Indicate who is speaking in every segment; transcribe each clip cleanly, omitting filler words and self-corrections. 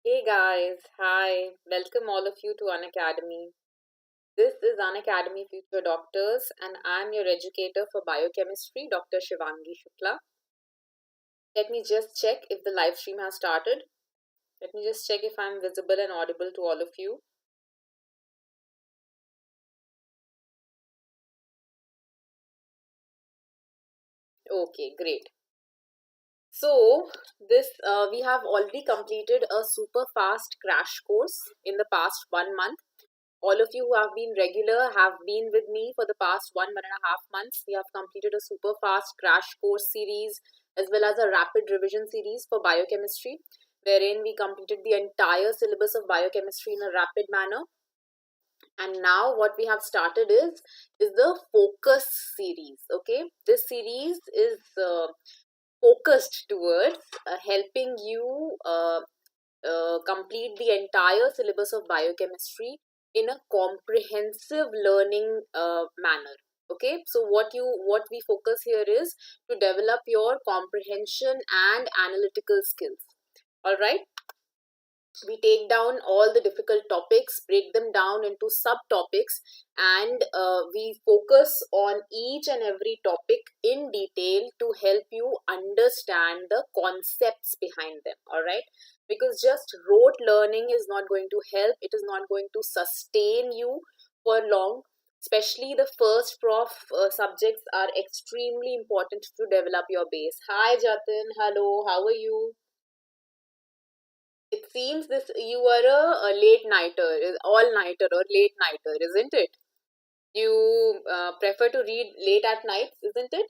Speaker 1: Hey guys, hi, welcome all of you to Unacademy. This is Unacademy Future Doctors, and I'm your educator for biochemistry, Dr. Shivangi Shukla. Let me just check if the live stream has started. Let me just check if I'm visible and audible to all of you. Okay, great. So, this we have already completed a super fast crash course in the past 1 month. All of you who have been regular have been with me for the past 1.5 months. We have completed a super fast crash course series as well as a rapid revision series for biochemistry, wherein we completed the entire syllabus of biochemistry in a rapid manner. And now what we have started is the focus series. Okay, this series is focused towards helping you complete the entire syllabus of biochemistry in a comprehensive learning manner. Okay, so what we focus here is to develop your comprehension and analytical skills. All right, we take down all the difficult topics, break them down into subtopics, and we focus on each and every topic in detail to help you understand the concepts behind them. All right, because just rote learning is not going to help, it is not going to sustain you for long. Especially the first subjects are extremely important to develop your base. Hi Jatin, hello, how are you? It seems this you are a late nighter, all nighter or late nighter, isn't it? You prefer to read late at night, isn't it?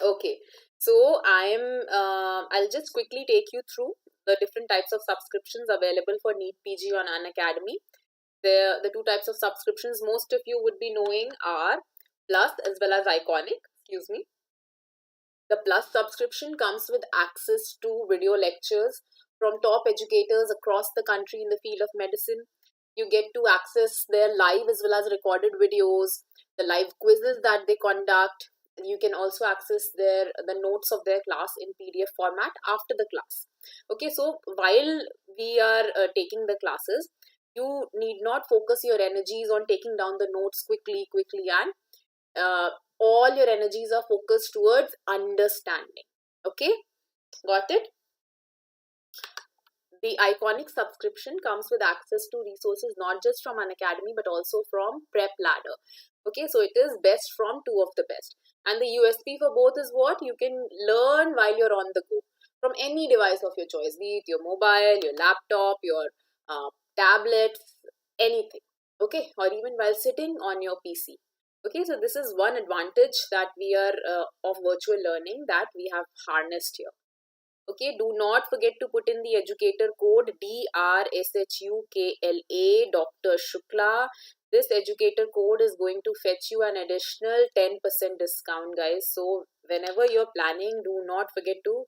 Speaker 1: Okay. So I'll just quickly take you through the different types of subscriptions available for NEET PG on Unacademy. The two types of subscriptions most of you would be knowing are Plus as well as Iconic. Excuse me. The Plus subscription comes with access to video lectures from top educators across the country in the field of medicine. You get to access their live as well as recorded videos, the live quizzes that they conduct. You can also access the notes of their class in PDF format after the class. Okay, so while we are taking the classes, you need not focus your energies on taking down the notes quickly, and uh, all your energies are focused towards understanding. Okay, got it? The Iconic subscription comes with access to resources not just from an academy but also from Prep Ladder. Okay, so it is best from two of the best. And the USP for both is what? You can learn while you're on the go from any device of your choice, be it your mobile, your laptop, your tablets, anything. Okay, or even while sitting on your PC. Okay, so this is one advantage that we are of virtual learning that we have harnessed here. Okay, do not forget to put in the educator code DRSHUKLA, Dr. Shukla. This educator code is going to fetch you an additional 10% discount, guys. So, whenever you're planning, do not forget to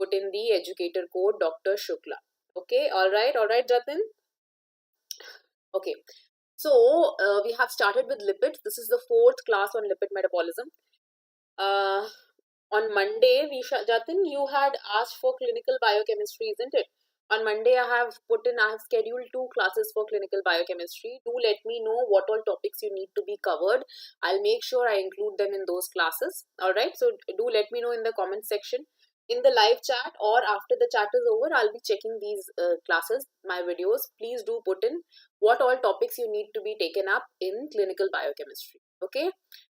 Speaker 1: put in the educator code Dr. Shukla. Okay, all right, Jatin. Okay, so we have started with lipids. This is the fourth class on lipid metabolism. Uh, on Monday, Jatin, you had asked for clinical biochemistry, isn't it? On Monday, I have scheduled two classes for clinical biochemistry. Do let me know what all topics you need to be covered. I'll make sure I include them in those classes. All right. So do let me know in the comment section, in the live chat, or after the chat is over. I'll be checking these classes, my videos. Please do put in what all topics you need to be taken up in clinical biochemistry. Okay,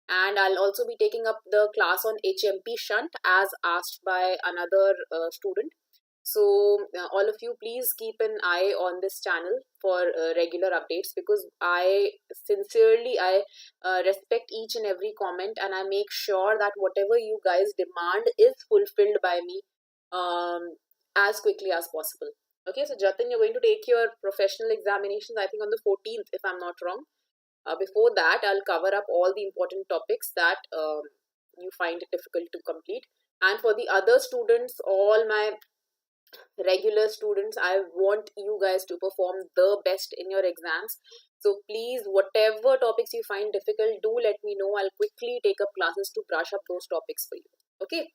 Speaker 1: and I'll also be taking up the class on HMP shunt as asked by another student. So all of you, please keep an eye on this channel for regular updates, because I sincerely respect each and every comment, and I make sure that whatever you guys demand is fulfilled by me as quickly as possible. Okay, so Jatin, you're going to take your professional examinations, I think on the 14th, if I'm not wrong. Before that, I'll cover up all the important topics that you find it difficult to complete. And for the other students, all my regular students, I want you guys to perform the best in your exams. So please, whatever topics you find difficult, do let me know. I'll quickly take up classes to brush up those topics for you. Okay,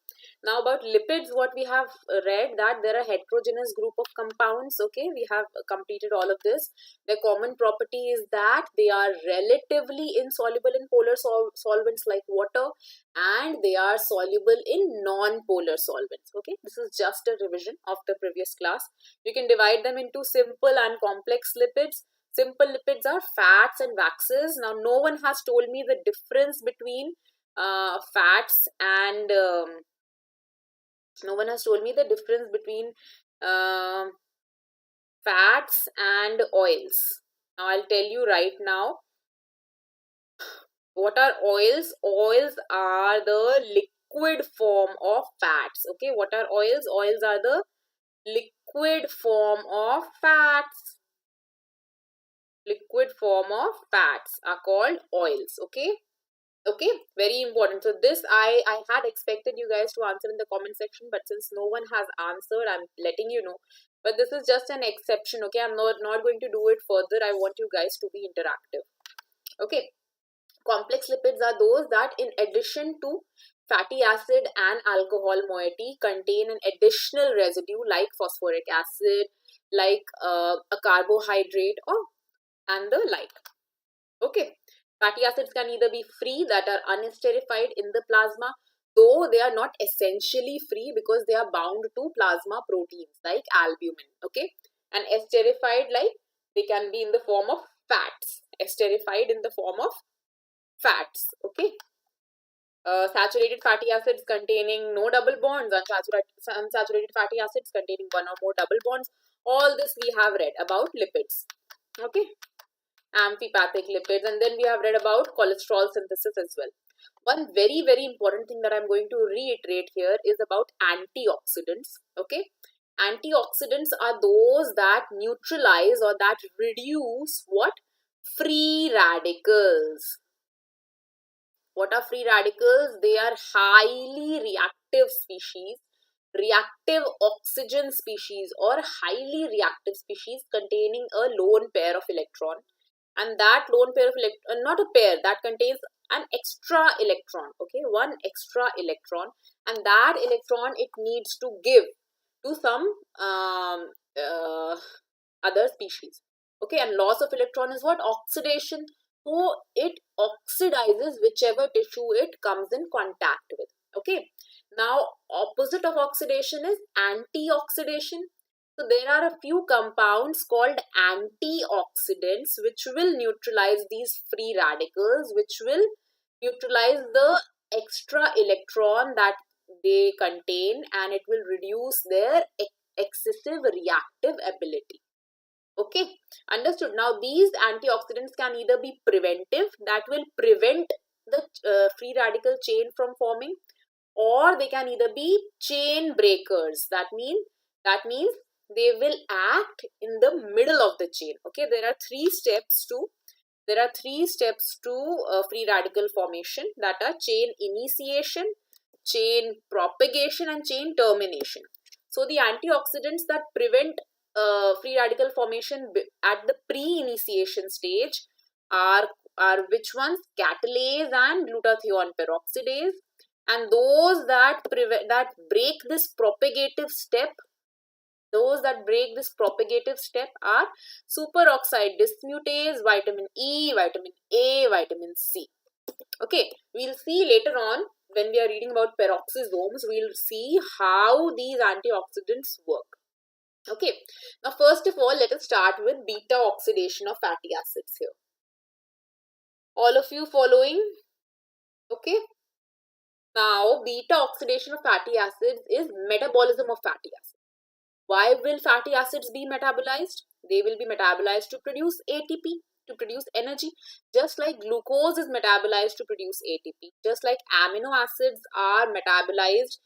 Speaker 1: now about lipids, what we have read, that there are heterogeneous group of compounds. Okay, we have completed all of this. The common property is that they are relatively insoluble in polar solvents like water, and they are soluble in non-polar solvents. Okay, this is just a revision of the previous class. You can divide them into simple and complex lipids. Simple lipids are fats and waxes. Now, no one has told me the difference between fats and no one has told me the difference between uh, fats and oils. Now I'll tell you right now. What are oils? Oils are the liquid form of fats. Okay, what are oils? Oils are the liquid form of fats. Liquid form of fats are called oils. Okay. Okay, very important. So this I had expected you guys to answer in the comment section, but since no one has answered, I'm letting you know. But this is just an exception. Okay, I'm not going to do it further. I want you guys to be interactive. Okay, complex lipids are those that, in addition to fatty acid and alcohol moiety, contain an additional residue like phosphoric acid, like a carbohydrate, or and the like. Okay, fatty acids can either be free, that are unesterified in the plasma, though they are not essentially free because they are bound to plasma proteins like albumin. Okay, and esterified, like they can be in the form of fats. Esterified in the form of fats. Okay, saturated fatty acids containing no double bonds, unsaturated fatty acids containing one or more double bonds. All this we have read about lipids. Okay, amphipathic lipids, and then we have read about cholesterol synthesis as well. One very important thing that I'm going to reiterate here is about antioxidants. Okay, antioxidants are those that neutralize or that reduce what? Free radicals. What are free radicals? They are highly reactive species, reactive oxygen species, or highly reactive species containing a lone pair of electron. And that lone pair of electron, not a pair, that contains an extra electron. Okay, one extra electron, and that electron it needs to give to some other species. Okay, and loss of electron is what? Oxidation. So it oxidizes whichever tissue it comes in contact with. Okay, now opposite of oxidation is antioxidation. So there are a few compounds called antioxidants which will neutralize these free radicals, which will neutralize the extra electron that they contain, and it will reduce their excessive reactive ability. Okay, understood. Now these antioxidants can either be preventive, that will prevent the free radical chain from forming, or they can either be chain breakers. That means they will act in the middle of the chain. Okay, there are three steps to free radical formation, that are chain initiation, chain propagation, and chain termination. So the antioxidants that prevent free radical formation at the pre-initiation stage are which ones? Catalase and glutathione peroxidase. And those that break this propagative step, are superoxide dismutase, vitamin E, vitamin A, vitamin C. Okay, we'll see later on when we are reading about peroxisomes, we'll see how these antioxidants work. Okay, now first of all, let us start with beta oxidation of fatty acids here. All of you following? Okay. Now, beta oxidation of fatty acids is metabolism of fatty acids. Why will fatty acids be metabolized? They will be metabolized to produce ATP, to produce energy, just like glucose is metabolized to produce ATP, just like amino acids are metabolized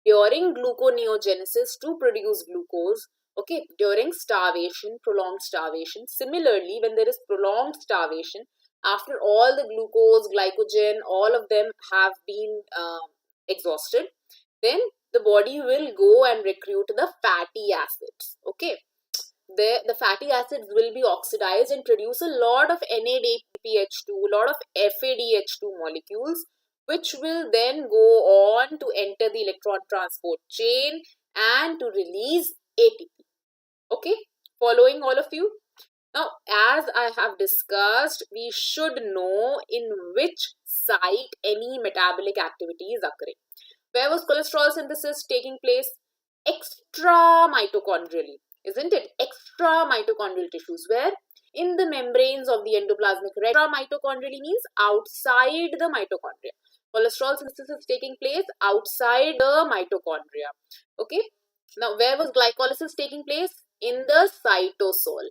Speaker 1: during gluconeogenesis to produce glucose. Okay, during starvation, prolonged starvation. Similarly, when there is prolonged starvation, after all the glucose, glycogen, all of them have been exhausted, then the body will go and recruit the fatty acids. Okay, the fatty acids will be oxidized and produce a lot of NADPH2, a lot of FADH2 molecules, which will then go on to enter the electron transport chain and to release ATP. Okay, following all of you? Now, as I have discussed, we should know in which site any metabolic activity is occurring. Where was cholesterol synthesis taking place? Extra mitochondrially, isn't it? Extra mitochondrial tissues. Where? In the membranes of the endoplasmic reticulum. Extra mitochondrially means outside the mitochondria. Cholesterol synthesis is taking place outside the mitochondria. Okay. Now, where was glycolysis taking place? In the cytosol.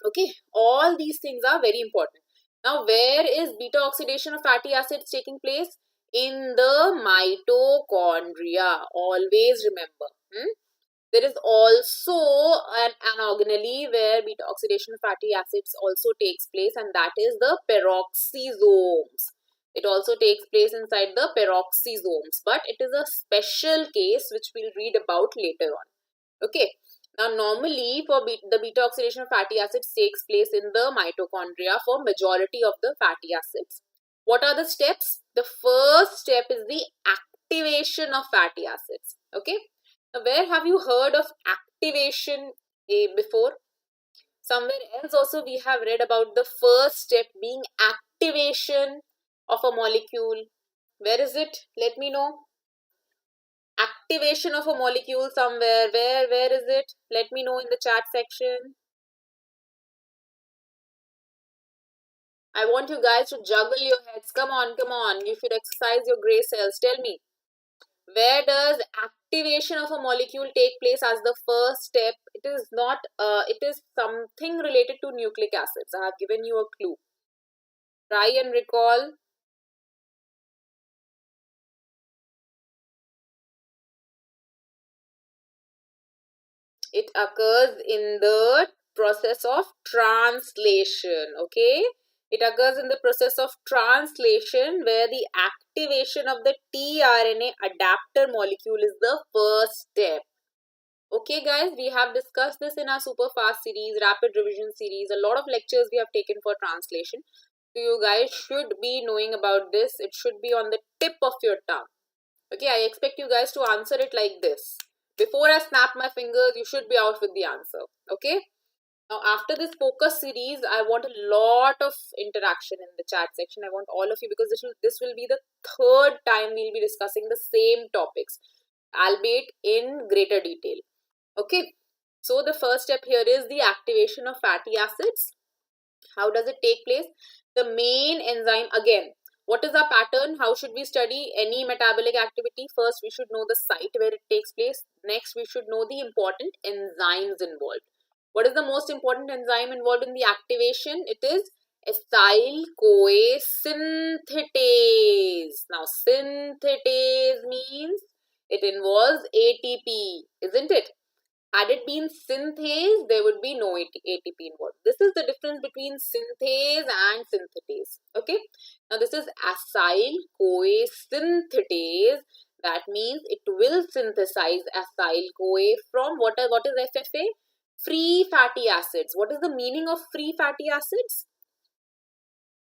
Speaker 1: Okay. All these things are very important. Now, where is beta oxidation of fatty acids taking place? In the mitochondria. Always remember. There is also an anorganelle where beta oxidation of fatty acids also takes place, and that is the peroxisomes. It also takes place inside the peroxisomes, but it is a special case which we'll read about later on. Okay. Now, normally for the beta oxidation of fatty acids takes place in the mitochondria for majority of the fatty acids. What are the steps? The first step is the activation of fatty acids. Okay. Now, where have you heard of activation before? Somewhere else also we have read about the first step being activation of a molecule. Where is it? Let me know. Activation of a molecule somewhere. Where is it? Let me know in the chat section. I want you guys to juggle your heads. Come on, come on. You should exercise your gray cells. Tell me. Where does activation of a molecule take place as the first step? It is not, it is something related to nucleic acids. I have given you a clue. Try and recall. It occurs in the process of translation. Okay. It occurs in the process of translation where the activation of the tRNA adapter molecule is the first step. Okay guys, we have discussed this in our super fast series, rapid revision series. A lot of lectures we have taken for translation. So you guys should be knowing about this. It should be on the tip of your tongue. Okay, I expect you guys to answer it like this. Before I snap my fingers, you should be out with the answer. Okay. Now, after this focus series, I want a lot of interaction in the chat section. I want all of you because this will be the third time we'll be discussing the same topics, albeit in greater detail. Okay. So, the first step here is the activation of fatty acids. How does it take place? The main enzyme, again, what is our pattern? How should we study any metabolic activity? First, we should know the site where it takes place. Next, we should know the important enzymes involved. What is the most important enzyme involved in the activation? It is acyl-CoA synthetase. Now, synthetase means it involves ATP, isn't it? Had it been synthase, there would be no ATP involved. This is the difference between synthase and synthetase. Okay. Now, this is acyl-CoA synthetase. That means it will synthesize acyl-CoA from what is FFA? Free fatty acids. What is the meaning of free fatty acids?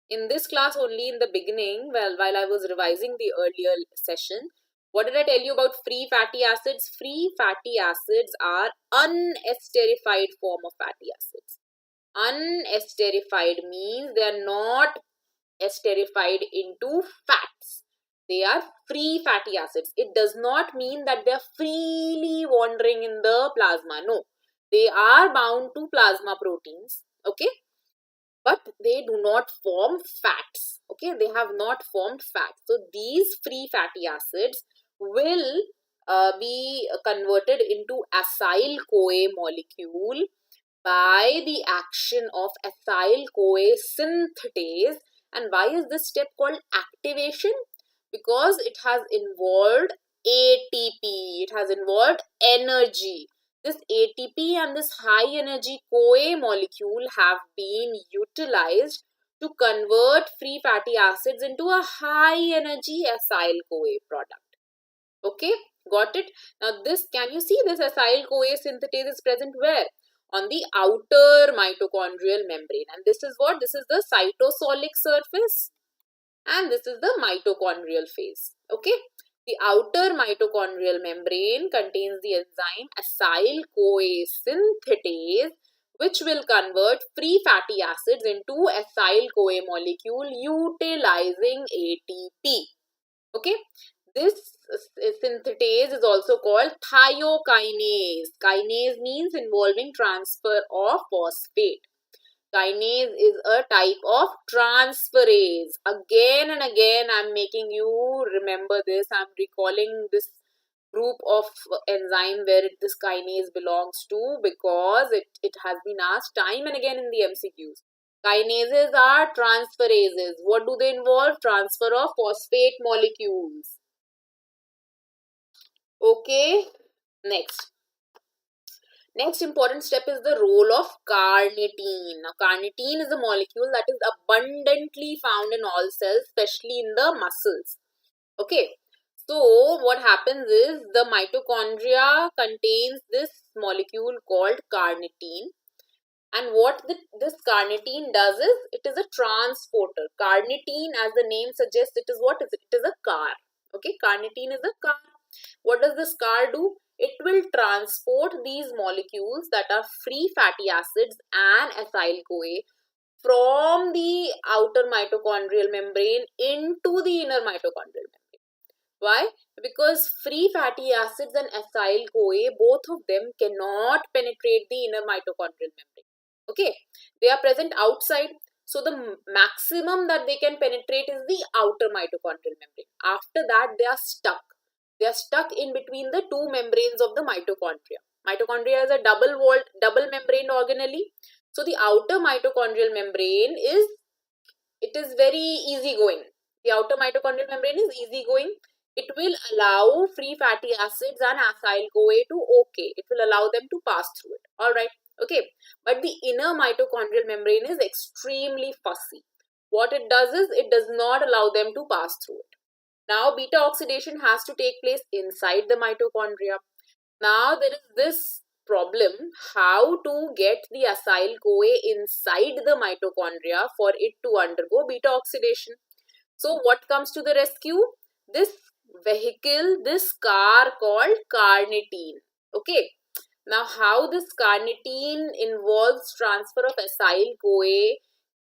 Speaker 1: In this class only in the beginning, while I was revising the earlier session, what did I tell you about free fatty acids? Free fatty acids are unesterified form of fatty acids. Unesterified means they are not esterified into fats. They are free fatty acids. It does not mean that they are freely wandering in the plasma. No. They are bound to plasma proteins. Okay. But they do not form fats. Okay. They have not formed fats. So these free fatty acids will be converted into acyl-CoA molecule by the action of acyl-CoA synthetase. And why is this step called activation? Because it has involved ATP. It has involved energy. This ATP and this high energy CoA molecule have been utilized to convert free fatty acids into a high energy acyl-CoA product. Okay, got it? Now this, can you see this acyl-CoA synthetase is present where? On the outer mitochondrial membrane. And this is what? This is the cytosolic surface. and this is the mitochondrial phase. Okay, the outer mitochondrial membrane contains the enzyme acyl-CoA synthetase, which will convert free fatty acids into acyl-CoA molecule utilizing ATP. Okay, this synthetase is also called thiokinase. Kinase means involving transfer of phosphate. Kinase is a type of transferase. Again and again, I'm making you remember this. I'm recalling this group of enzyme where this kinase belongs to, because it has been asked time and again in the MCQs. Kinases are transferases. What do they involve? Transfer of phosphate molecules. Okay, next. Next important step is the role of carnitine. Now, carnitine is a molecule that is abundantly found in all cells, especially in the muscles. Okay, so what happens is the mitochondria contains this molecule called carnitine. And what this carnitine does is, it is a transporter. Carnitine, as the name suggests, it is what is it? It is a car. Okay, carnitine is a car. What does this car do? It will transport these molecules that are free fatty acids and acyl-CoA from the outer mitochondrial membrane into the inner mitochondrial membrane. Why? Because free fatty acids and acyl-CoA, both of them cannot penetrate the inner mitochondrial membrane. Okay, they are present outside. So the maximum that they can penetrate is the outer mitochondrial membrane. After that, they are stuck. They are stuck in between the two membranes of the mitochondria. Mitochondria is a double membrane organelle. So the outer mitochondrial membrane is very easygoing. The outer mitochondrial membrane is easygoing. It will allow free fatty acids and acyl-CoA to it will allow them to pass through it. Alright. Okay. But the inner mitochondrial membrane is extremely fussy. What it does is, it does not allow them to pass through it. Now, beta oxidation has to take place inside the mitochondria. Now, there is this problem, how to get the acyl-CoA inside the mitochondria for it to undergo beta oxidation. So, what comes to the rescue? This vehicle, this car called carnitine. Okay. Now, how this carnitine involves transfer of acyl-CoA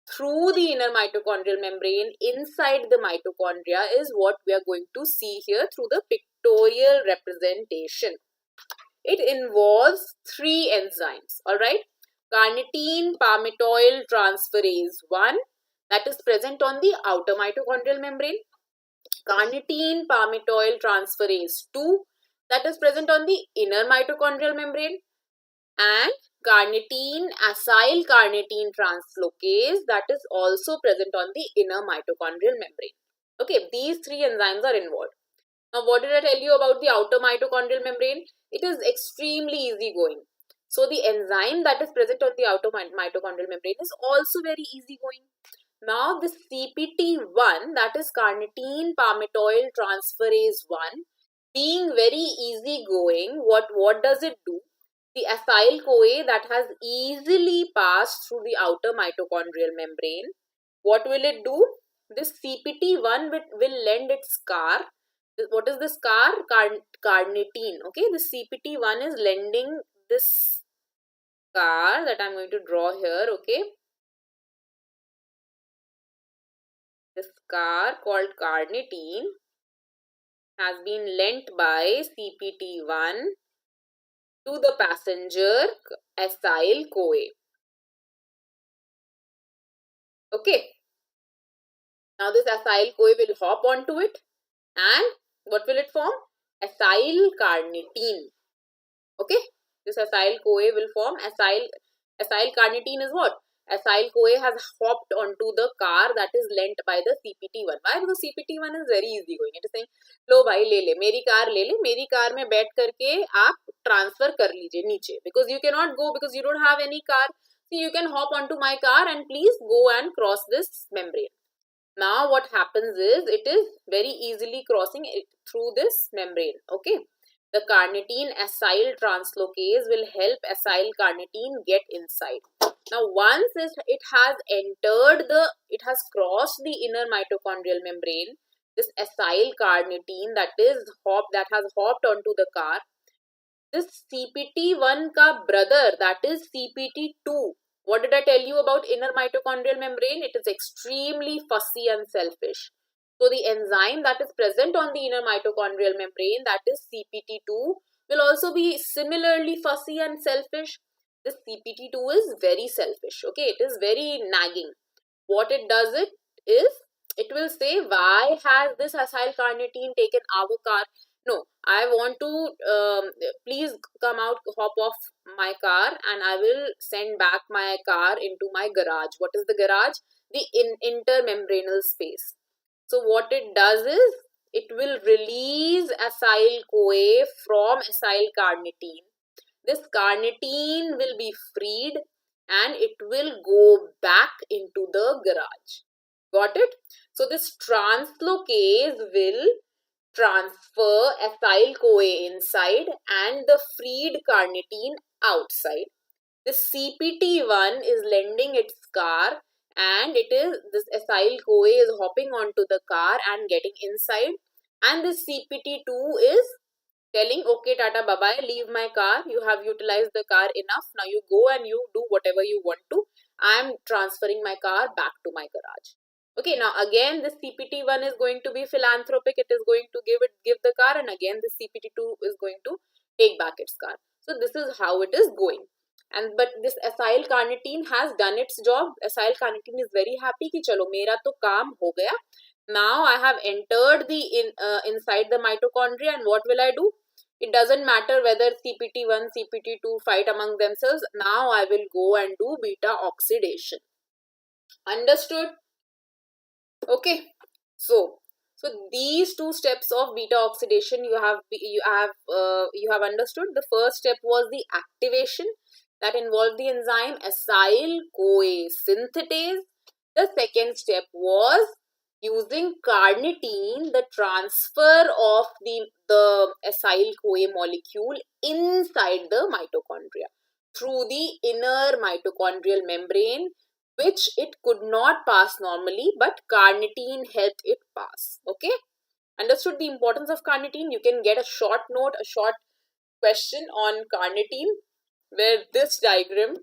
Speaker 1: through the inner mitochondrial membrane inside the mitochondria is what we are going to see here through the pictorial representation. It involves three enzymes, alright. Carnitine palmitoyl transferase 1, that is present on the outer mitochondrial membrane. Carnitine palmitoyl transferase 2, that is present on the inner mitochondrial membrane. And carnitine acyl carnitine translocase, that is also present on the inner mitochondrial membrane. Okay, these three enzymes are involved. Now, what did I tell you about the outer mitochondrial membrane? It is extremely easygoing. So, the enzyme that is present on the outer mitochondrial membrane is also very easygoing. Now, the CPT1, that is carnitine palmitoyl transferase 1, being very easygoing, what does it do? The acyl-CoA that has easily passed through the outer mitochondrial membrane, what will it do? This CPT1 will lend its car. What is this car? Carnitine. Okay, the CPT1 is lending this car that I'm going to draw here. Okay, this car called carnitine has been lent by CPT1 to the passenger acyl-CoA. Okay. Now this acyl-CoA will hop onto it, and what will it form? Acyl-carnitine. Okay. This acyl-CoA will form acyl-carnitine is what? Acyl-CoA has hopped onto the car that is lent by the CPT1. Why? Because CPT1 is very easygoing. It is saying, लो भाई ले ले, मेरी car ले ले, मेरी car में बैठ करके आप ट्रांसफर कर लीजिए नीचे. Because you cannot go, because you don't have any car. So you can hop onto my car and please go and cross this membrane. Now what happens is, it is very easily crossing it through this membrane. Okay. The carnitine acyl translocase will help acyl carnitine get inside. Now once it has entered it has crossed the inner mitochondrial membrane, this acyl carnitine that has hopped onto the car, this CPT1 ka brother, that is CPT2. What did I tell you about inner mitochondrial membrane? It is extremely fussy and selfish. So the enzyme that is present on the inner mitochondrial membrane, that is CPT2, will also be similarly fussy and selfish. This CPT2 is very selfish. Okay, it is very nagging. What it does is it will say, why has this acyl carnitine taken our car? No, I want to please come out, hop off my car, and I will send back my car into my garage. What is the garage? The intermembranal space. So what it does is it will release acyl CoA from acyl carnitine. This carnitine will be freed and it will go back into the garage. Got it? So this translocase will transfer acyl CoA inside and the freed carnitine outside. The CPT1 is lending its car, and this acyl CoA is hopping onto the car and getting inside, and this CPT2 is telling, okay, tata, bye-bye, leave my car, you have utilized the car enough, now you go and you do whatever you want to. I am transferring my car back to my garage. Okay, now again this CPT1 is going to be philanthropic, it is going to give the car, and again this CPT2 is going to take back its car. So this is how it is going. But this acyl carnitine has done its job. Acyl carnitine is very happy कि चलो मेरा तो काम हो गया. Now I have entered inside the mitochondria, and what will I do? It doesn't matter whether CPT1, CPT2 fight among themselves. Now I will go and do beta oxidation. Understood? Okay. So these two steps of beta oxidation you have understood. The first step was the activation that involved the enzyme acyl CoA synthetase. The second step was using carnitine, the transfer of the acyl CoA molecule inside the mitochondria through the inner mitochondrial membrane, which it could not pass normally, but carnitine helped it pass. Okay, understood the importance of carnitine? You can get a short note, a short question on carnitine, where this diagram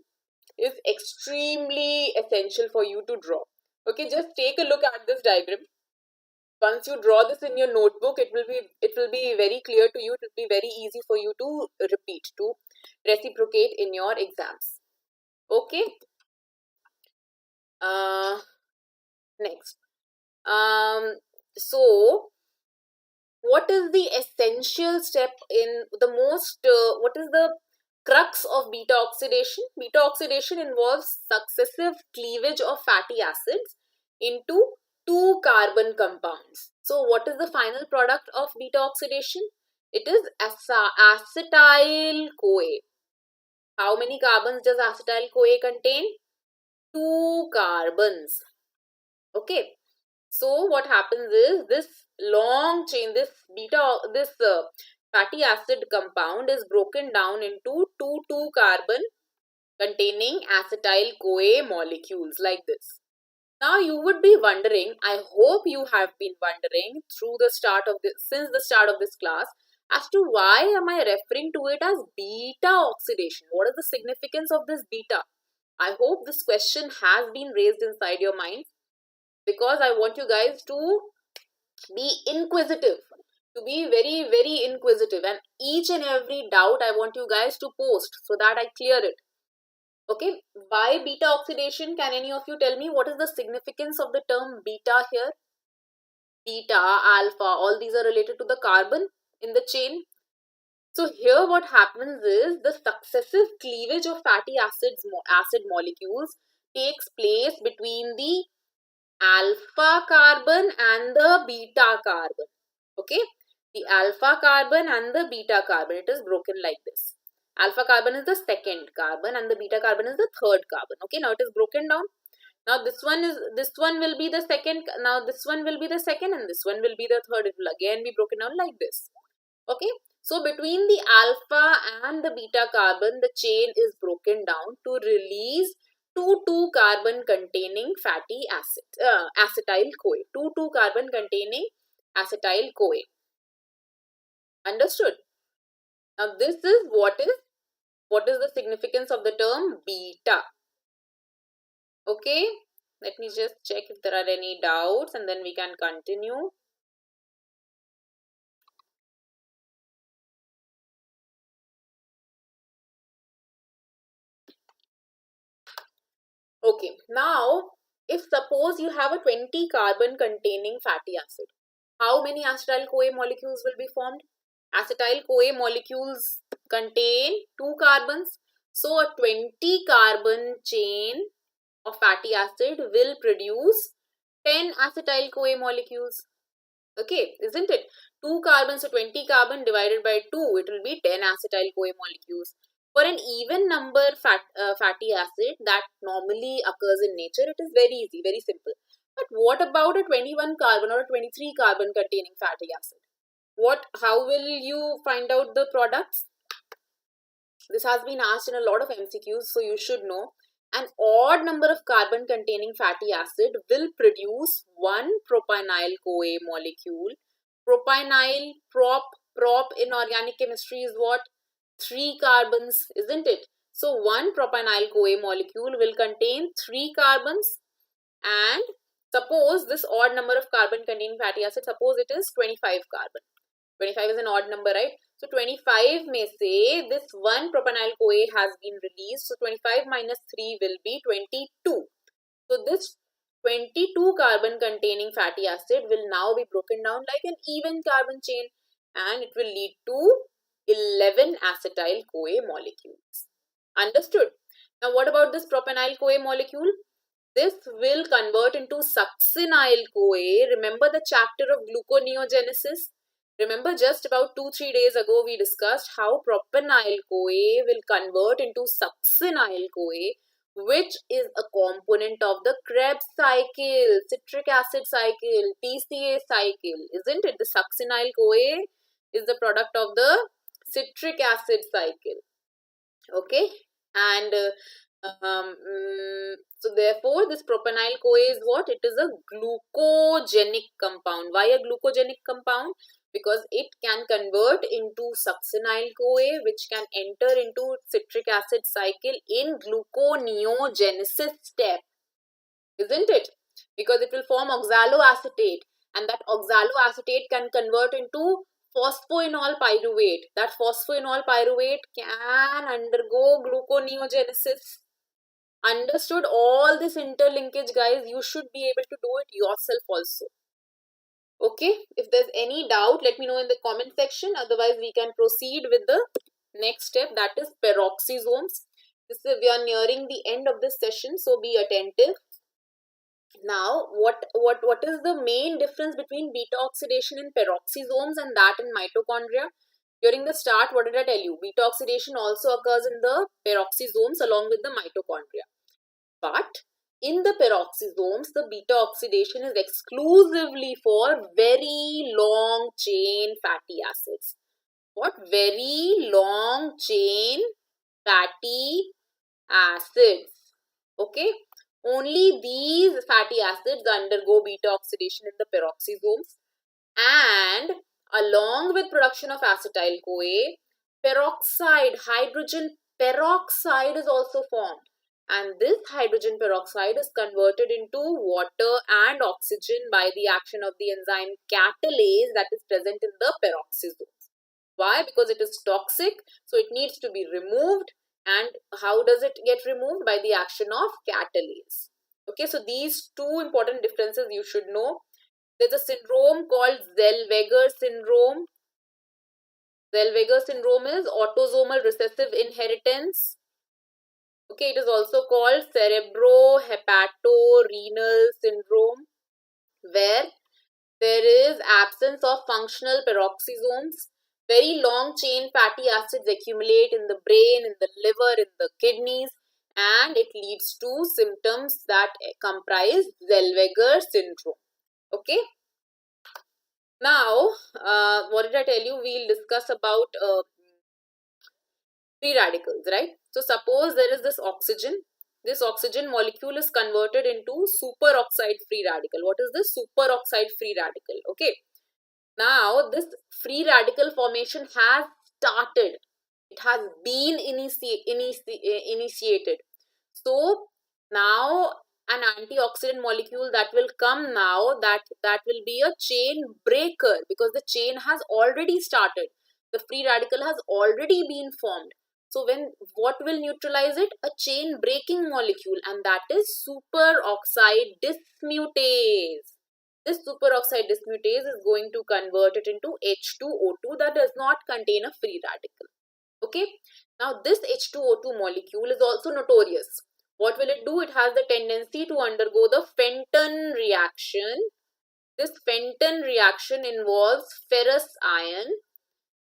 Speaker 1: is extremely essential for you to draw. Okay, just take a look at this diagram. Once you draw this in your notebook, it will be very clear to you. It will be very easy for you to repeat, to reciprocate in your exams. Okay. Next. So what is the essential step in the what is the crux of beta oxidation? Beta oxidation involves successive cleavage of fatty acids into two carbon compounds. So what is the final product of beta oxidation? It is acetyl CoA. How many carbons does acetyl CoA contain? 2 carbons. Okay. So what happens is this long chain, this fatty acid compound is broken down into two carbon containing acetyl CoA molecules like this. Now you would be wondering, I hope you have been wondering since the start of this class, as to why am I referring to it as beta oxidation? What is the significance of this beta? I hope this question has been raised inside your mind, because I want you guys to be inquisitive, to be very, very inquisitive, and each and every doubt I want you guys to post so that I clear it. Okay, why beta oxidation? Can any of you tell me what is the significance of the term beta here? Beta, alpha, all these are related to the carbon in the chain. So here what happens is the successive cleavage of fatty acid molecules takes place between the alpha carbon and the beta carbon. Okay, the alpha carbon and the beta carbon, it is broken like this. Alpha carbon is the second carbon and the beta carbon is the third carbon. Okay, now it is broken down. Now this one will be the second, now this one will be the second, and this one will be the third. It will again be broken down like this. Okay, so between the alpha and the beta carbon, the chain is broken down to release 2,2 carbon containing fatty acid, acetyl CoA. 2,2 carbon containing acetyl CoA. Understood? Now this is what is the significance of the term beta. Okay, let me just check if there are any doubts and then we can continue. Okay, now if suppose you have a 20 carbon containing fatty acid, how many acetyl CoA molecules will be formed? Acetyl CoA molecules contain 2 carbons. So a 20 carbon chain of fatty acid will produce 10 acetyl CoA molecules. Okay, isn't it? 2 carbons, so 20 carbon divided by 2, it will be 10 acetyl CoA molecules. For an even number fatty acid that normally occurs in nature, it is very easy, very simple. But what about a 21 carbon or a 23 carbon containing fatty acid? How will you find out the products? This has been asked in a lot of MCQs, so you should know. An odd number of carbon containing fatty acid will produce one propionyl CoA molecule. Propionyl, prop in organic chemistry is what? 3 carbons, isn't it? So one propionyl CoA molecule will contain 3 carbons, and suppose this odd number of carbon containing fatty acid, suppose it is 25 carbon. 25 is an odd number, right? So 25 may say this one propionyl CoA has been released. So 25 minus 3 will be 22. So this 22 carbon containing fatty acid will now be broken down like an even carbon chain, and it will lead to 11 acetyl CoA molecules. Understood? Now what about this propionyl CoA molecule? This will convert into succinyl CoA. Remember the chapter of gluconeogenesis? Remember just about 2-3 days ago we discussed how propionyl CoA will convert into succinyl CoA, which is a component of the Krebs cycle, citric acid cycle, TCA cycle, isn't it? The succinyl CoA is the product of the citric acid cycle. Okay, and so therefore this propionyl CoA is what? It is a glucogenic compound. Why a glucogenic compound? Because it can convert into succinyl CoA, which can enter into citric acid cycle in gluconeogenesis step, isn't it? Because it will form oxaloacetate, and that oxaloacetate can convert into phosphoenol pyruvate. That phosphoenol pyruvate can undergo gluconeogenesis. Understood? All this interlinkage, guys, you should be able to do it yourself also. Okay, if there's any doubt, let me know in the comment section. Otherwise, we can proceed with the next step, that is peroxisomes. We are nearing the end of this session, so be attentive. Now, what is the main difference between beta oxidation in peroxisomes and that in mitochondria? During the start, what did I tell you? Beta oxidation also occurs in the peroxisomes along with the mitochondria. But in the peroxisomes, the beta oxidation is exclusively for very long chain fatty acids. What? Very long chain fatty acids. Okay? Only these fatty acids undergo beta oxidation in the peroxisomes, and along with production of acetyl CoA, peroxide, hydrogen peroxide is also formed, and this hydrogen peroxide is converted into water and oxygen by the action of the enzyme catalase that is present in the peroxisomes. Why? Because it is toxic, so it needs to be removed. And how does it get removed? By the action of catalase. Okay, so these two important differences you should know. There's a syndrome called Zellweger syndrome. Zellweger syndrome is autosomal recessive inheritance. Okay, it is also called cerebrohepatorenal syndrome, where there is absence of functional peroxisomes. Very long chain fatty acids accumulate in the brain, in the liver, in the kidneys, and it leads to symptoms that comprise Zellweger syndrome. Okay. Now, what did I tell you? We'll discuss about free radicals, right? So suppose there is this oxygen this oxygen molecule is converted into superoxide free radical. What is this superoxide free radical? Okay. Now, this free radical formation has started. It has been initiated. So, now an antioxidant molecule that will come now, that will be a chain breaker, because the chain has already started. The free radical has already been formed. So, what will neutralize it? A chain breaking molecule, and that is superoxide dismutase. This superoxide dismutase is going to convert it into H2O2 that does not contain a free radical. Okay. Now this H2O2 molecule is also notorious. What will it do? It has the tendency to undergo the Fenton reaction. This Fenton reaction involves ferrous ion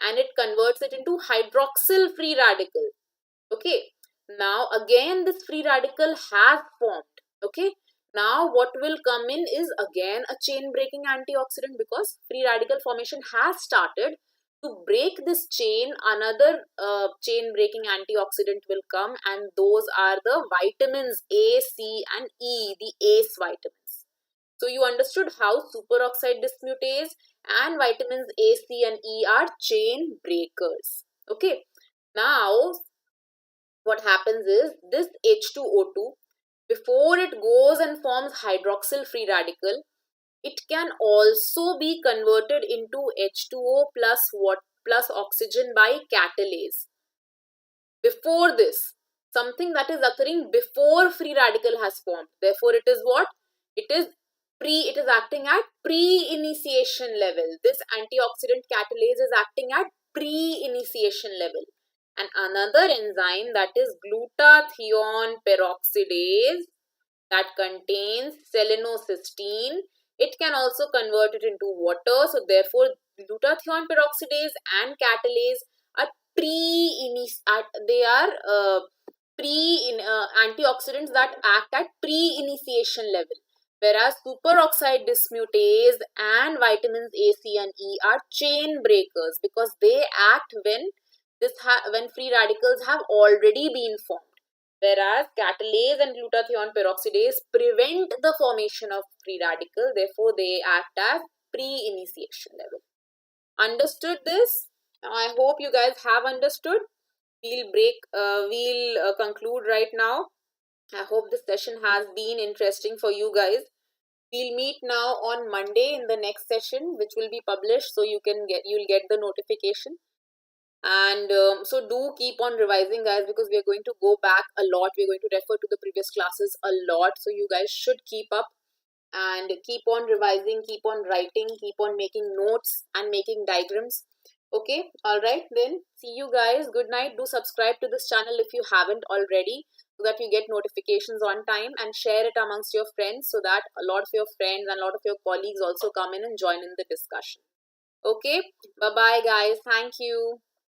Speaker 1: and it converts it into hydroxyl free radical. Okay. Now again this free radical has formed. Okay. Now what will come in is again a chain breaking antioxidant, because free radical formation has started. To break this chain, another chain breaking antioxidant will come, and those are the vitamins A, C and E, the ACE vitamins. So you understood how superoxide dismutase and vitamins A, C and E are chain breakers. Okay. Now what happens is this H2O2, before it goes and forms hydroxyl free radical, it can also be converted into H2O plus oxygen by catalase. Before this, something that is occurring before free radical has formed. Therefore, it is what? It is acting at pre-initiation level. This antioxidant catalase is acting at pre-initiation level. And another enzyme, that is glutathione peroxidase, that contains selenocysteine. It can also convert it into water. So therefore, glutathione peroxidase and catalase are antioxidants that act at pre-initiation level, whereas superoxide dismutase and vitamins A, C and E are chain breakers, because they act when free radicals have already been formed. Whereas catalase and glutathione peroxidase prevent the formation of free radical, therefore they act as pre-initiation level. Understood this? Now I hope you guys have understood. We'll conclude right now. I hope this session has been interesting for you guys. We'll meet now on Monday in the next session, which will be published, so you'll get the notification. And so do keep on revising, guys, because we are going to go back a lot. We're going to refer to the previous classes a lot, so you guys should keep up and keep on revising, keep on writing, keep on making notes and making diagrams. Okay, all right, then see you guys. Good night. Do subscribe to this channel if you haven't already, so that you get notifications on time, and share it amongst your friends so that a lot of your friends and a lot of your colleagues also come in and join in the discussion. Okay, bye bye guys. Thank you.